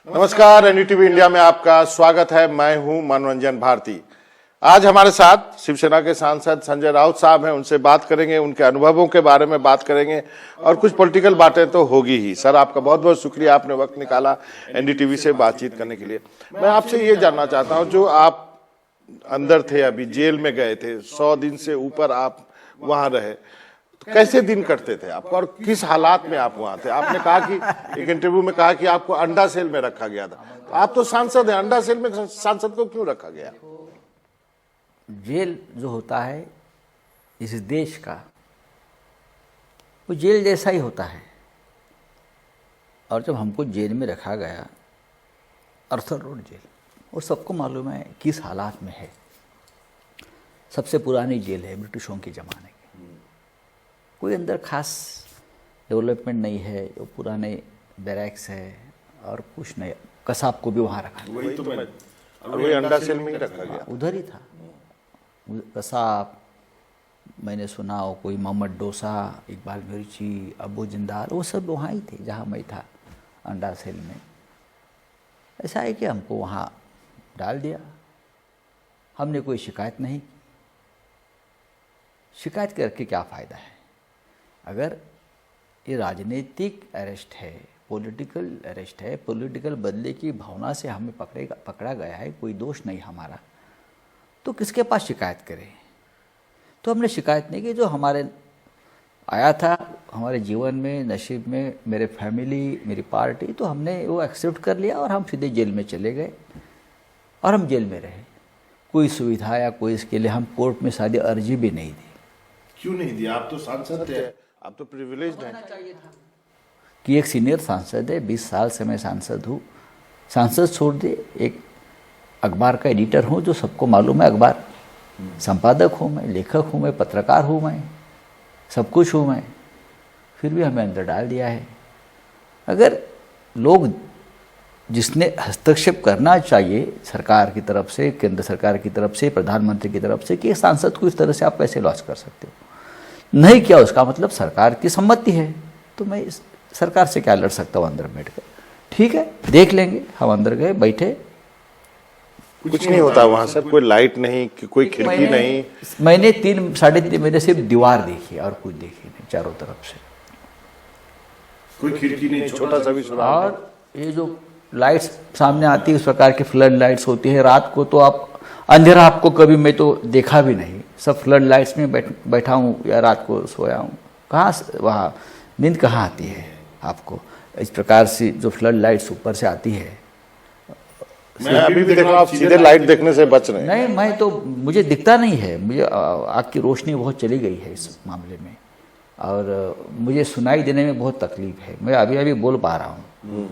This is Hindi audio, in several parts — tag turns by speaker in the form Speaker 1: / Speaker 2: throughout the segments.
Speaker 1: नमस्कार, एनडीटीवी इंडिया में आपका स्वागत है। मैं हूं मनोरंजन भारती। आज हमारे साथ शिवसेना के सांसद संजय राउत साहब हैं। उनसे बात करेंगे, उनके अनुभवों के बारे में बात करेंगे और कुछ पॉलिटिकल बातें तो होगी ही। सर, आपका बहुत बहुत शुक्रिया, आपने वक्त निकाला एनडीटीवी से बातचीत करने के लिए। मैं आपसे ये जानना चाहता हूँ, जो आप अंदर थे, अभी जेल में गए थे, 100 दिन से ऊपर आप वहां रहे, कैसे दिन कटते थे आपको और किस हालात में आप वहां थे? आपने कहा कि एक इंटरव्यू में कहा कि आपको अंडा सेल में रखा गया था। तो आप तो सांसद हैं, अंडा सेल में सांसद को क्यों रखा गया?
Speaker 2: जेल जो होता है इस देश का, वो जेल जैसा ही होता है। और जब हमको जेल में रखा गया, अर्थर रोड जेल, वो सबको मालूम है किस हालात में है। सबसे पुरानी जेल है ब्रिटिशों के ज़माने की। कोई अंदर खास डेवलपमेंट नहीं है, वो पुराने बैरक्स है और कुछ नहीं। कसाब को भी वहाँ रखा,
Speaker 1: वही तो मैं, और वही अंडा सेल में ही रखा गया,
Speaker 2: उधर ही था। कसाब, मैंने सुना हो कोई मोहम्मद डोसा, इकबाल मिर्ची, अबू जिंदाल, वो सब वहाँ ही थे जहाँ मैं था, अंडा सेल में। ऐसा है कि हमको वहाँ डाल दिया। हमने कोई शिकायत नहीं की। शिकायत करके क्या फ़ायदा है? अगर ये राजनीतिक अरेस्ट है, पॉलिटिकल अरेस्ट है, पॉलिटिकल बदले की भावना से हमें पकड़ा गया है, कोई दोष नहीं हमारा, तो किसके पास शिकायत करें? तो हमने शिकायत नहीं की। जो हमारे आया था हमारे जीवन में, नसीब में, मेरे फैमिली, मेरी पार्टी, तो हमने वो एक्सेप्ट कर लिया और हम सीधे जेल में चले गए और हम जेल में रहे। कोई सुविधा या कोई इसके लिए हम कोर्ट में शायद अर्जी भी नहीं दी।
Speaker 1: क्यों नहीं दिया? आप तो सांसद थे, आप तो प्रिविलेज्ड हैं।
Speaker 2: कि एक सीनियर सांसद है, 20 साल से मैं सांसद हूँ। सांसद छोड़ दे, एक अखबार का एडिटर हूँ, जो सबको मालूम है। अखबार संपादक हूँ मैं, लेखक हूँ मैं, पत्रकार हूँ मैं, सब कुछ हूँ मैं। फिर भी हमें अंदर डाल दिया है। अगर लोग, जिसने हस्तक्षेप करना चाहिए सरकार की तरफ से, केंद्र सरकार की तरफ से, प्रधानमंत्री की तरफ से, कि सांसद को इस तरह से आप कैसे लॉस कर सकते हो, नहीं किया, उसका मतलब सरकार की सम्मति है। तो मैं इस सरकार से क्या लड़ सकता हूँ अंदर बैठ कर? ठीक है, देख लेंगे। हम अंदर गए, बैठे,
Speaker 1: कुछ नहीं होता वहां सर, कोई लाइट नहीं, कोई खिड़की नहीं।
Speaker 2: मैंने 3-3.5 महीने सिर्फ दीवार देखी और कुछ देखी नहीं चारों तरफ से।
Speaker 1: कोई खिड़की नहीं, छोटा सा भी सुराग।
Speaker 2: और ये जो लाइट्स सामने आती है, उस प्रकार की फ्लड लाइट्स होती है। रात को तो आप अंधेरा, आपको कभी मैं तो देखा भी नहीं। सब फ्लड लाइट्स में बैठा हूँ या रात को सोया हूँ। कहाँ वहाँ नींद कहाँ आती है आपको? इस प्रकार से जो फ्लड लाइट्स ऊपर से आती है।
Speaker 1: मैं अभी भी देख रहा हूँ, आप सीधे लाइट देखने से बच रहे हैं।
Speaker 2: नहीं, मैं तो, मुझे दिखता नहीं है। मुझे आँख की रोशनी बहुत चली गई है इस मामले में, और मुझे सुनाई देने में बहुत तकलीफ है। मैं अभी अभी बोल पा रहा हूँ,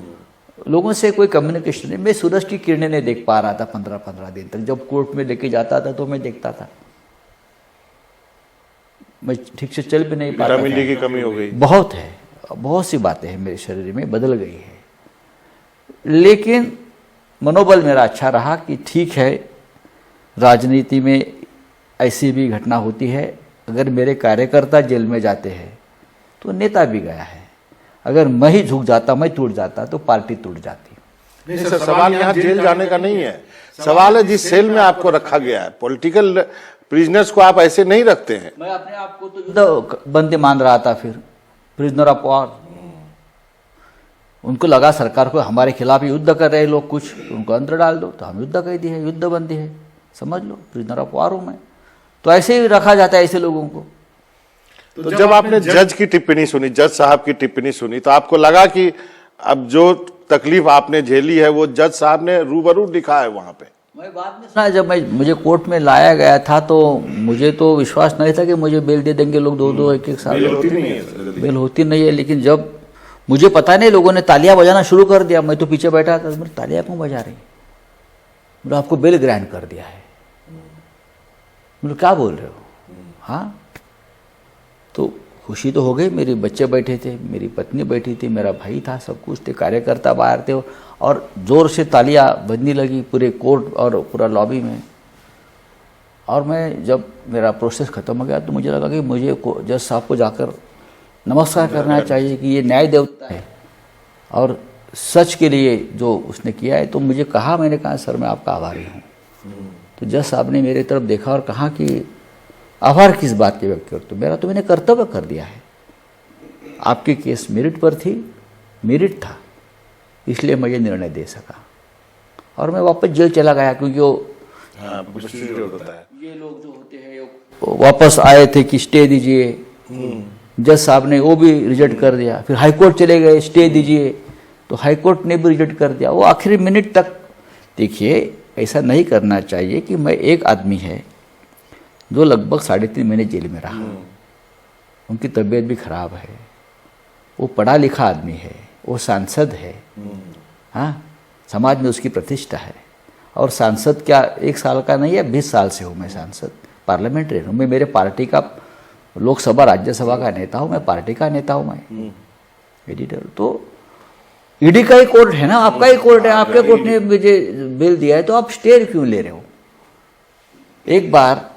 Speaker 2: लोगों से कोई कम्युनिकेशन नहीं। मैं सूरज की किरणें नहीं देख पा रहा था 15-15 दिन तक। जब कोर्ट में लेके जाता था तो मैं देखता था। मैं ठीक से चल भी नहीं पाता।
Speaker 1: विटामिन डी की कमी हो गई,
Speaker 2: बहुत है, बहुत सी बातें हैं मेरे शरीर में बदल गई है। लेकिन मनोबल मेरा अच्छा रहा कि ठीक है, राजनीति में ऐसी भी घटना होती है। अगर मेरे कार्यकर्ता जेल में जाते हैं तो नेता भी गया है। अगर मैं ही झुक जाता, मैं टूट जाता, तो पार्टी टूट जाती।
Speaker 1: नहीं सर, सवाल यहाँ जेल जाने का नहीं है। सवाल है जिस सेल में आपको रखा गया है। पॉलिटिकल प्रिजनर्स को आप ऐसे नहीं रखते हैं।
Speaker 2: मैं अपने आप को तो बंदी मान रहा था, फिर प्रिजनर ऑफ वॉर। उनको लगा सरकार को हमारे खिलाफ युद्ध कर रहे लोग कुछ, उनको अंदर डाल दो। तो हम युद्ध कर दिए, युद्ध बंदी है, समझ लो, प्रिजनर ऑफ वॉर हूँ मैं। तो ऐसे ही रखा जाता है ऐसे लोगों को।
Speaker 1: तो जब आपने जज की टिप्पणी सुनी, जज साहब की टिप्पणी सुनी, तो आपको लगा कि अब जो तकलीफ आपने झेली है वो जज साहब ने रूबरू दिखा है वहां पे?
Speaker 2: मैं बाद में सुना, जब मुझे कोर्ट में लाया गया था तो मुझे तो विश्वास नहीं था कि मुझे बेल दे देंगे लोग 2-2, 1-1 साल।
Speaker 1: बेल होती नहीं है।
Speaker 2: लेकिन जब मुझे पता नहीं, लोगों ने तालियां बजाना शुरू कर दिया। मैं तो पीछे बैठा था, मेरे तालियां क्यों बजा रही? बोला आपको बेल ग्रांट कर दिया है। बोले क्या बोल रहे हो? हाँ, तो खुशी तो हो गई। मेरे बच्चे बैठे थे, मेरी पत्नी बैठी थी, मेरा भाई था, सब कुछ थे, कार्यकर्ता बाहर थे, और जोर से तालियां बजने लगी पूरे कोर्ट और पूरा लॉबी में। और मैं जब मेरा प्रोसेस ख़त्म हो गया तो मुझे लगा कि मुझे जज साहब को जाकर नमस्कार करना चाहिए कि ये न्याय देवता है और सच के लिए जो उसने किया है, तो मुझे कहा, मैंने कहा सर मैं आपका आभारी हूँ। तो जज साहब ने मेरे तरफ देखा और कहा कि आभार किस बात के व्यक्त करते हो, मेरा तो मैंने कर्तव्य कर दिया है। आपकी केस मेरिट पर थी, मेरिट था, इसलिए मैं ये निर्णय दे सका। और मैं वापस जेल चला गया, क्योंकि वो
Speaker 1: होता है।
Speaker 2: ये लोग जो होते हैं वो वापस आए थे कि स्टे दीजिए, जज साहब ने वो भी रिजेक्ट कर दिया। फिर हाई कोर्ट चले गए, स्टे दीजिए, तो हाई कोर्ट ने भी रिजेक्ट कर दिया। वो आखिरी मिनट तक, देखिए ऐसा नहीं करना चाहिए कि मैं, एक आदमी है जो लगभग 3.5 महीने जेल में रहा, उनकी तबीयत भी खराब है, वो पढ़ा लिखा आदमी है, वो सांसद है, हाँ, समाज में उसकी प्रतिष्ठा है। और सांसद क्या 1 साल का नहीं है, 20 साल से हूँ मैं सांसद, पार्लियामेंट्री हूँ मैं, मेरे पार्टी का लोकसभा राज्यसभा का नेता हूँ मैं, पार्टी का नेता हूँ मैं, एडिटर। तो ईडी का ही कोर्ट है ना, आपका ही कोर्ट है, आपके कोर्ट ने मुझे बेल दिया है, तो आप स्टे क्यों ले रहे हो? एक बार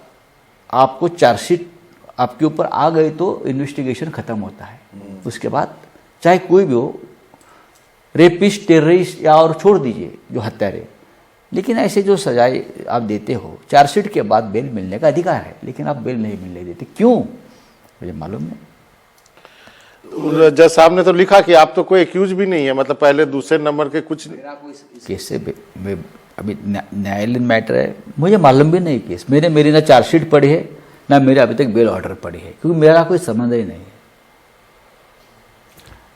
Speaker 2: आपको चार्जशीट आपके ऊपर आ गई तो इन्वेस्टिगेशन खत्म होता है, उसके बाद चाहे कोई भी हो, रेपिस्ट, टेररिस्ट या और छोड़ दीजिए जो हत्यारे, लेकिन ऐसे जो सजाए आप देते हो, चार्जशीट के बाद बेल मिलने का अधिकार है, लेकिन आप बेल नहीं मिलने देते, क्यों? मुझे मालूम नहीं।
Speaker 1: जज साहब ने तो लिखा कि आप तो कोई एक्यूज भी नहीं है, मतलब पहले दूसरे नंबर के कुछ
Speaker 2: केस से अभी न्यायालयीन मैटर है, मुझे मालूम भी नहीं केस, मेरी ना चार्जशीट पड़ी है, ना मेरे अभी तक बेल ऑर्डर पड़ी है, क्योंकि मेरा कोई संबंध ही नहीं है।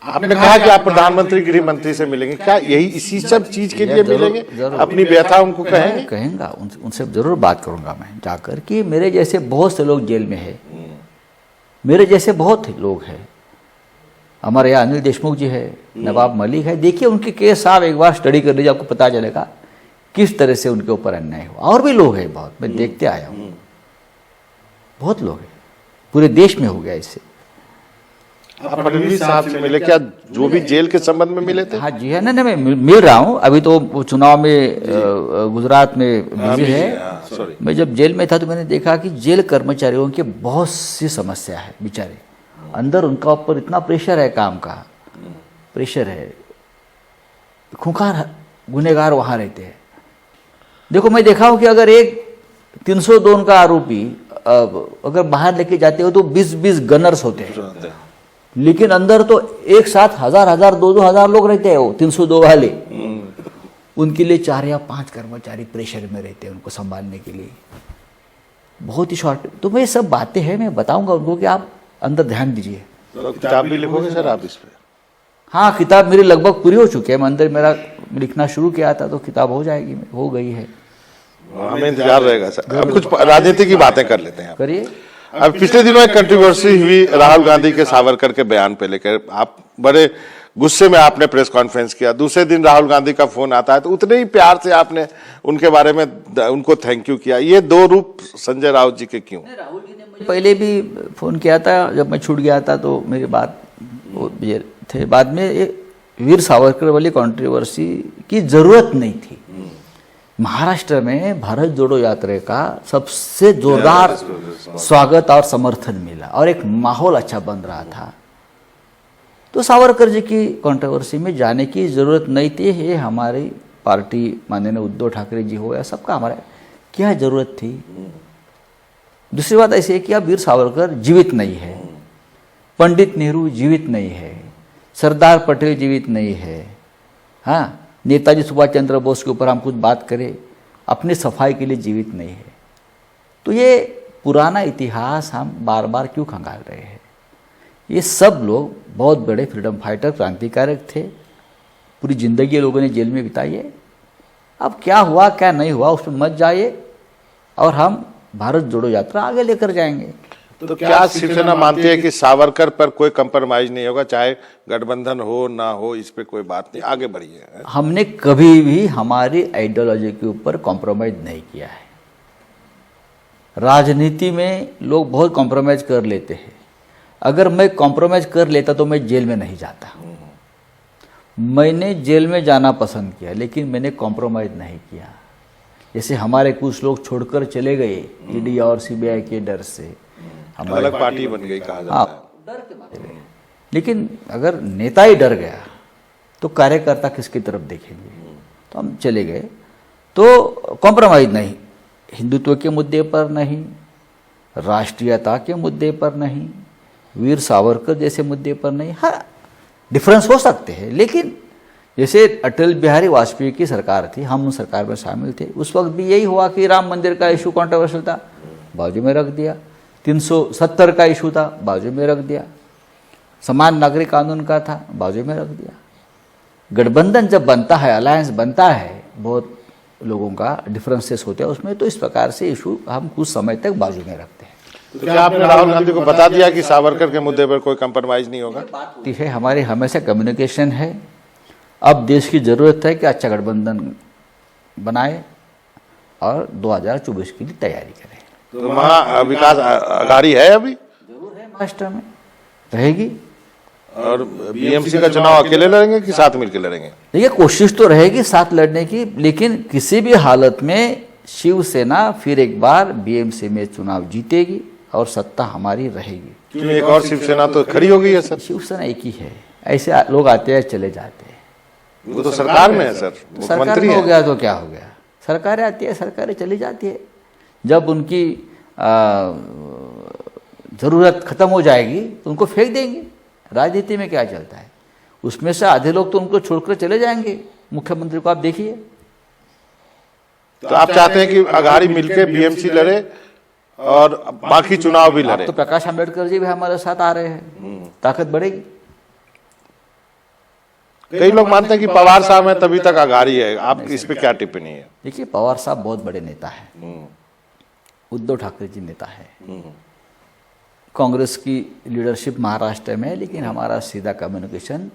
Speaker 1: आपने कहा कि आप प्रधानमंत्री, गृह मंत्री से मिलेंगे, क्या यही इसी सब चीज के लिए मिलेंगे? अपनी व्यथा उनको कहेंगे?
Speaker 2: कहेंगा, उनसे जरूर बात करूंगा मैं जाकर, कि मेरे जैसे बहुत से लोग जेल में है, मेरे जैसे बहुत लोग हैं, हमारे यहाँ अनिल देशमुख जी है, नवाब मलिक है, देखिए उनके केस आप एक बार स्टडी कर लीजिए, आपको पता चलेगा किस तरह से उनके ऊपर अन्याय हुआ। और भी लोग हैं बहुत, मैं देखते आया हूँ, बहुत लोग हैं, पूरे देश में हो गया इससे।
Speaker 1: आप फडणवीस साहब से मिले, क्या जो भी जेल के संबंध में मिले थे?
Speaker 2: हाँ जी है ना, मैं मिल रहा हूँ, अभी तो वो चुनाव में गुजरात में बिजी है। मैं जब जेल में था तो मैंने देखा कि जेल कर्मचारियों की बहुत सी समस्या है, बेचारे अंदर उनका ऊपर इतना प्रेशर है, काम का प्रेशर है, खूंखार गुनहगार वहाँ रहते हैं। देखो मैं देखा हूँ कि अगर एक 302 का आरोपी अगर बाहर लेके जाते हो तो 20-20 गनर्स होते हैं, लेकिन अंदर तो एक साथ 1000-1000, 2,000 लोग रहते हैं, वो 302 वाले, उनके लिए 4 या 5 कर्मचारी प्रेशर में रहते हैं उनको संभालने के लिए, बहुत ही शॉर्ट। तो मैं सब बातें हैं, मैं बताऊंगा उनको कि आप अंदर ध्यान दीजिए।
Speaker 1: तो किताब भी लिखोगे सर आप इस पे?
Speaker 2: हाँ, किताब मेरी लगभग पूरी हो चुकी है, मैं अंदर मेरा लिखना शुरू किया था तो किताब हो जाएगी, हो गई है।
Speaker 1: हमें इंतजार रहेगा सर। अब कुछ राजनीति की बातें कर लेते हैं,
Speaker 2: करिए।
Speaker 1: अब पिछले दिनों एक कंट्रोवर्सी हुई राहुल गांधी के सावरकर के बयान पे लेकर, आप बड़े गुस्से में आपने प्रेस कॉन्फ्रेंस किया, दूसरे दिन राहुल गांधी का फोन आता है तो उतने ही प्यार से आपने उनके बारे में उनको थैंक यू किया। ये दो रूप संजय राउत जी के क्यों?
Speaker 2: राहुल जी ने मुझे पहले भी फोन किया था, जब मैं छूट गया था तो मेरी बात वो ये थे, बाद में वीर सावरकर वाली कंट्रोवर्सी की जरूरत नहीं थी। महाराष्ट्र में भारत जोड़ो यात्रा का सबसे जोरदार स्वागत और समर्थन मिला और एक माहौल अच्छा बन रहा था, तो सावरकर जी की कंट्रोवर्सी में जाने की जरूरत नहीं थी। ये हमारी पार्टी माननीय उद्धव ठाकरे जी हो या सबका, हमारा क्या जरूरत थी? दूसरी बात ऐसी है कि अब वीर सावरकर जीवित नहीं है, पंडित नेहरू जीवित नहीं है, सरदार पटेल जीवित नहीं है, हाँ, नेताजी सुभाष चंद्र बोस के ऊपर हम कुछ बात करें, अपनी सफाई के लिए जीवित नहीं है। तो ये पुराना इतिहास हम बार बार क्यों खंगाल रहे हैं? ये सब लोग बहुत बड़े फ्रीडम फाइटर, क्रांतिकारक थे, पूरी जिंदगी लोगों ने जेल में बिताई है। अब क्या हुआ क्या नहीं हुआ उसमें मत जाइए, और हम भारत जोड़ो यात्रा आगे लेकर जाएंगे।
Speaker 1: तो क्या शिवसेना मानती है कि सावरकर पर कोई कंप्रोमाइज नहीं होगा, चाहे गठबंधन हो ना हो, इस पे कोई बात नहीं, आगे बढ़िए?
Speaker 2: हमने कभी भी हमारी आइडियोलॉजी के ऊपर कॉम्प्रोमाइज नहीं किया है। राजनीति में लोग बहुत कॉम्प्रोमाइज कर लेते हैं, अगर मैं कॉम्प्रोमाइज कर लेता तो मैं जेल में नहीं जाता। मैंने जेल में जाना पसंद किया, लेकिन मैंने कॉम्प्रोमाइज नहीं किया। जैसे हमारे कुछ लोग छोड़कर चले गए ईडी और सीबीआई के डर से,
Speaker 1: अलग पार्टी बन गई कहा जाता है।
Speaker 2: डर के मारे, लेकिन अगर नेता ही डर गया तो कार्यकर्ता किसकी तरफ देखेंगे? तो हम चले गए। तो कॉम्प्रोमाइज़ नहीं, हिंदुत्व के मुद्दे पर नहीं, राष्ट्रीयता के मुद्दे पर नहीं, वीर सावरकर जैसे मुद्दे पर नहीं। हाँ, डिफरेंस हो सकते हैं, लेकिन जैसे अटल बिहारी वाजपेयी की सरकार थी, हम उस सरकार में शामिल थे, उस वक्त भी यही हुआ कि राम मंदिर का इशू कंट्रोवर्शियल था, बाजू में रख दिया। 370 का इशू था, बाजू में रख दिया। समान नागरिक कानून का था, बाजू में रख दिया। गठबंधन जब बनता है, अलायंस बनता है, बहुत लोगों का डिफरेंसेस होते हैं उसमें, तो इस प्रकार से इशू हम कुछ समय तक बाजू में रखते हैं।
Speaker 1: तो क्या आपने राहुल गांधी को बता दिया कि सावरकर के मुद्दे पर कोई कंप्रोमाइज नहीं होगा?
Speaker 2: बात है, हमारी हमेशा कम्युनिकेशन है। अब देश की ज़रूरत है कि अच्छा गठबंधन बनाए और 2024 के लिए तैयारी करें।
Speaker 1: तो वहाँ विकास अघाड़ी है अभी?
Speaker 2: जरूर है, महाराष्ट्र में रहेगी।
Speaker 1: और बीएमसी का चुनाव अकेले लड़ेंगे कि साथ मिलकर लड़ेंगे?
Speaker 2: देखिए, कोशिश तो रहेगी साथ लड़ने की, लेकिन किसी भी हालत में शिवसेना फिर एक बार बीएमसी में चुनाव जीतेगी और सत्ता हमारी रहेगी।
Speaker 1: क्यों, एक और शिवसेना तो खड़ी हो गई है सर।
Speaker 2: शिवसेना एक ही है, ऐसे लोग आते हैं चले जाते हैं।
Speaker 1: वो तो सरकार में है सर,
Speaker 2: सरकार
Speaker 1: मुख्यमंत्री
Speaker 2: में हो
Speaker 1: है।
Speaker 2: गया तो क्या हो गया? सरकारें आती है, सरकारें चली जाती है। जब उनकी ज़रूरत खत्म हो जाएगी तो उनको फेंक देंगे। राजनीति में क्या चलता है, उसमें से आधे लोग तो उनको छोड़कर चले जाएंगे। मुख्यमंत्री को आप देखिए।
Speaker 1: तो आप चाहते हैं कि अघाड़ी मिलकर बीएमसी लड़े और बाकी चुनाव भी लड़े?
Speaker 2: तो प्रकाश आंबेडकर जी भी हमारे साथ आ रहे हैं, ताकत बढ़ेगी।
Speaker 1: कई लोग मानते हैं कि पवार साहब है तभी तक अघाड़ी है, आप इस पे क्या टिप्पणी है?
Speaker 2: देखिए, पवार साहब बहुत बड़े नेता हैं, उद्धव ठाकरे जी नेता है, कांग्रेस की लीडरशिप महाराष्ट्र में है, लेकिन हमारा सीधा कम्युनिकेशन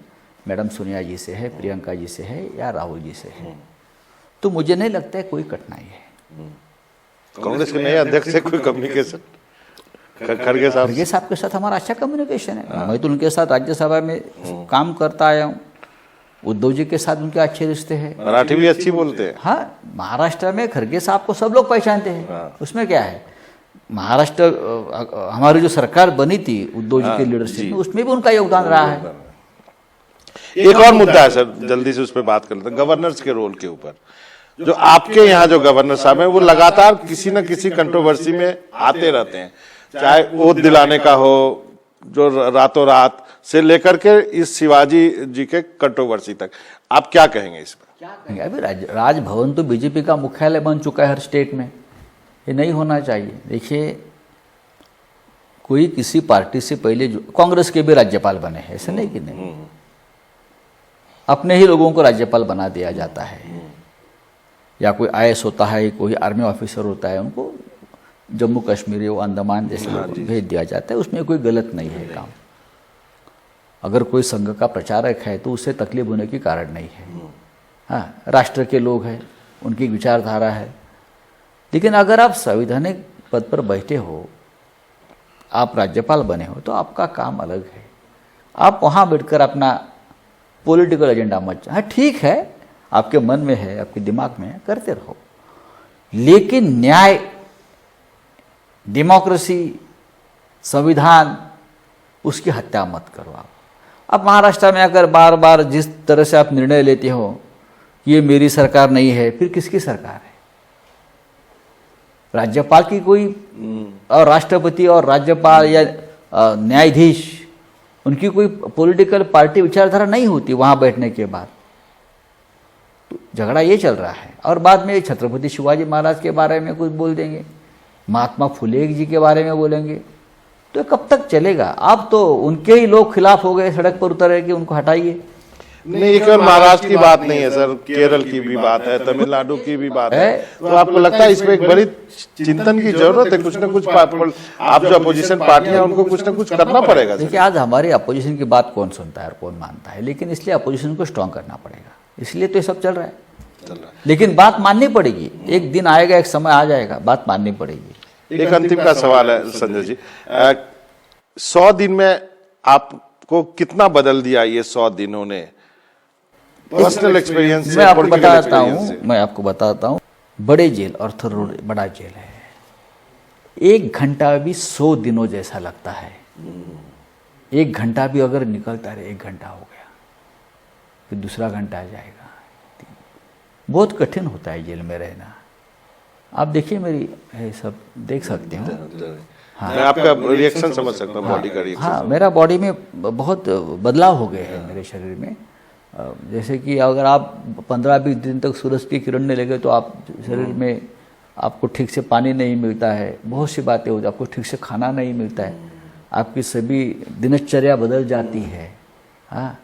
Speaker 2: मैडम सोनिया जी से है, प्रियंका जी से है या राहुल जी से है। तो मुझे नहीं लगता है कोई कठिनाई है।
Speaker 1: कांग्रेस के नए अध्यक्ष से कोई कम्युनिकेशन? खड़गे
Speaker 2: साहब के साथ हमारा अच्छा कम्युनिकेशन है। मैं तो उनके साथ राज्यसभा में काम करता आया हूँ। उद्धव जी के साथ उनके अच्छे रिश्ते हैं।
Speaker 1: मराठी भी अच्छी बोलते हैं।
Speaker 2: हाँ, महाराष्ट्र में खड़गे साहब को सब लोग पहचानते हैं। उसमें क्या है, महाराष्ट्र हमारी जो सरकार बनी थी उद्धव जी के लीडरशिप में, उसमें भी उनका योगदान रहा है।
Speaker 1: एक और मुद्दा है सर, जल्दी से उस पर बात कर लेते हैं, गवर्नर्स के रोल के ऊपर। जो आपके यहाँ जो गवर्नर साहब हैं वो लगातार किसी न किसी कंट्रोवर्सी में आते रहते हैं, चाहे ओथ दिलाने का हो, जो रातों रात से लेकर के इस शिवाजी जी के कंट्रोवर्सी तक। आप क्या कहेंगे इस पर?
Speaker 2: क्या कहेंगे, अभी राजभवन तो बीजेपी का मुख्यालय बन चुका है हर स्टेट में। ये नहीं होना चाहिए। देखिए, कोई किसी पार्टी से पहले, जो कांग्रेस के भी राज्यपाल बने हैं, ऐसा नहीं कि नहीं, अपने ही लोगों को राज्यपाल बना दिया जाता है। या कोई आईएएस होता है, कोई आर्मी ऑफिसर होता है, उनको जम्मू कश्मीर या अंडमान जैसे भेज दिया जाता है। उसमें कोई गलत नहीं है काम। अगर कोई संघ का प्रचारक है तो उससे तकलीफ होने की कारण नहीं है। हाँ, राष्ट्र के लोग हैं, उनकी विचारधारा है। लेकिन अगर आप संवैधानिक पद पर बैठे हो, आप राज्यपाल बने हो, तो आपका काम अलग है। आप वहाँ बैठकर अपना पॉलिटिकल एजेंडा मत, हाँ ठीक है, आपके मन में है, आपके दिमाग में है, करते रहो। लेकिन न्याय, डेमोक्रेसी, संविधान, उसकी हत्या मत करो। आप महाराष्ट्र में आकर बार बार जिस तरह से आप निर्णय लेते हो, ये मेरी सरकार नहीं है, फिर किसकी सरकार है? राज्यपाल की कोई, और राष्ट्रपति और राज्यपाल या न्यायाधीश, उनकी कोई पॉलिटिकल पार्टी विचारधारा नहीं होती वहाँ बैठने के बाद। तो झगड़ा ये चल रहा है। और बाद में छत्रपति शिवाजी महाराज के बारे में कुछ बोल देंगे, महात्मा फुले जी के बारे में बोलेंगे, तो कब तक चलेगा? आप तो उनके ही लोग खिलाफ हो गए, सड़क पर उतरे कि उनको हटाइए।
Speaker 1: नहीं, ये केवल महाराष्ट्र की बात नहीं है सर, केरल की भी बात है, तमिलनाडु की भी बात है। तो आपको लगता है इस पे एक बड़ी चिंतन की जरूरत है? कुछ ना कुछ आप जो अपोजिशन पार्टियां, उनको कुछ ना कुछ करना पड़ेगा।
Speaker 2: देखिए, आज हमारी अपोजिशन की बात कौन सुनता है और कौन मानता है, लेकिन इसलिए अपोजिशन को स्ट्रांग करना पड़ेगा। इसलिए तो ये सब चल रहा है। लेकिन बात माननी पड़ेगी। एक दिन आएगा, एक समय आ जाएगा, बात माननी पड़ेगी।
Speaker 1: एक अंतिम का सवाल है संजय जी, 100 दिन में आपको कितना बदल दिया ये 100 दिनों ने? पर्सनल एक्सपीरियंस से,
Speaker 2: मैं आपको बताता हूँ। बड़े जेल, अर्थर रोड बड़ा जेल है। 1 घंटा भी 100 दिनों जैसा लगता है। 1 घंटा भी अगर निकलता रहे, 1 घंटा हो गया, फिर दूसरा घंटा आ जाएगा। बहुत कठिन होता है जेल में रहना। आप देखिए मेरी है सब देख सकते हो।
Speaker 1: मैं आपका रिएक्शन समझ सकता हूँ, बॉडी का रिएक्शन।
Speaker 2: हाँ, मेरा बॉडी में बहुत बदलाव हो गए हैं मेरे शरीर में। जैसे कि अगर आप 15-20 दिन तक सूरज की किरण नहीं लगे तो आप शरीर में आपको ठीक से पानी नहीं मिलता है, बहुत सी बातें हो, आपको ठीक से खाना नहीं मिलता है, आपकी सभी दिनचर्या बदल जाती है। हाँ,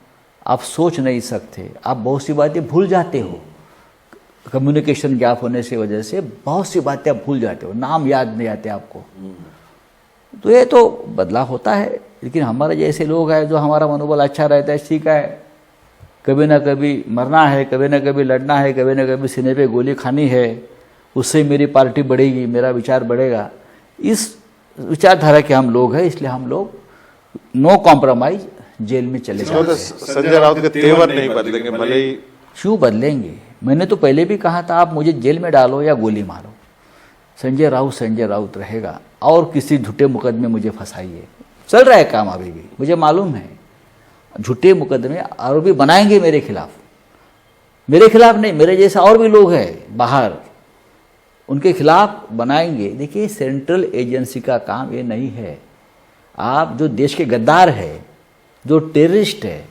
Speaker 2: आप सोच नहीं सकते, आप बहुत सी बातें भूल जाते हो। कम्युनिकेशन गैप होने से वजह से बहुत सी बातें आप भूल जाते हो, नाम याद नहीं आते आपको। तो ये तो बदलाव होता है, लेकिन हमारे जैसे लोग हैं जो हमारा मनोबल अच्छा रहता है, ठीक है, कभी ना कभी मरना है, कभी ना कभी लड़ना है, कभी ना कभी सीने पे गोली खानी है, उससे मेरी पार्टी बढ़ेगी, मेरा विचार बढ़ेगा। इस विचारधारा के हम लोग हैं, इसलिए हम लोग नो कॉम्प्रोमाइज जेल में चले जाते हैं।
Speaker 1: संजय राउत के तेवर नहीं बदलेंगे, भले ही।
Speaker 2: क्यों बदलेंगे? मैंने तो पहले भी कहा था, आप मुझे जेल में डालो या गोली मारो, संजय राउत रहेगा। और किसी झूठे मुकदमे मुझे फंसाइए, चल रहा है काम अभी भी, मुझे मालूम है। झूठे मुकदमे आरोपी बनाएंगे मेरे खिलाफ नहीं, मेरे जैसा और भी लोग हैं बाहर, उनके खिलाफ बनाएंगे। देखिए, सेंट्रल एजेंसी का काम ये नहीं है। आप जो देश के गद्दार है, जो टेररिस्ट है,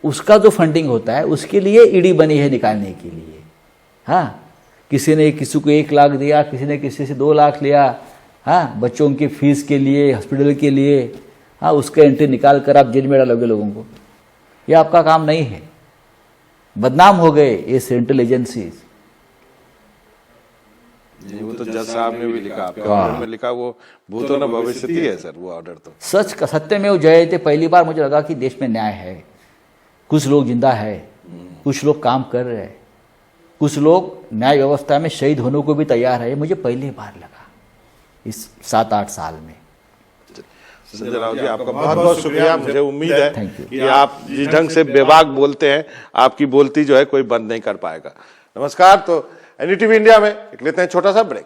Speaker 2: उसका जो फंडिंग होता है, उसके लिए ईडी बनी है निकालने के लिए। हाँ, किसी ने किसी को 1 लाख दिया, किसी ने किसी से 2 लाख लिया, हाँ, बच्चों की फीस के लिए, हॉस्पिटल के लिए, हाँ, उसका एंट्री निकाल कर आप जेल में डालोगे लोगों को। ये आपका काम नहीं है। बदनाम हो गए ये सेंट्रल एजेंसीज।
Speaker 1: वो तो जज साहब ने भी लिखा, आपके ऑर्डर में लिखा, वो भूतो न भविष्यति है सर, वो ऑर्डर तो
Speaker 2: सच का सत्यमेव जयते। पहली बार मुझे लगा कि देश में न्याय है, कुछ लोग जिंदा है, कुछ लोग काम कर रहे हैं, कुछ लोग न्याय व्यवस्था में शहीद होने को भी तैयार है। मुझे पहली बार लगा इस 7-8 साल में।
Speaker 1: संजय राउत जी, आपका बहुत बहुत शुक्रिया। मुझे उम्मीद है
Speaker 2: Thank you।
Speaker 1: कि आप जिस ढंग से बेबाक बोलते हैं, आपकी बोलती जो है कोई बंद नहीं कर पाएगा। नमस्कार। तो एनडीटीवी इंडिया में लेते हैं छोटा सा ब्रेक।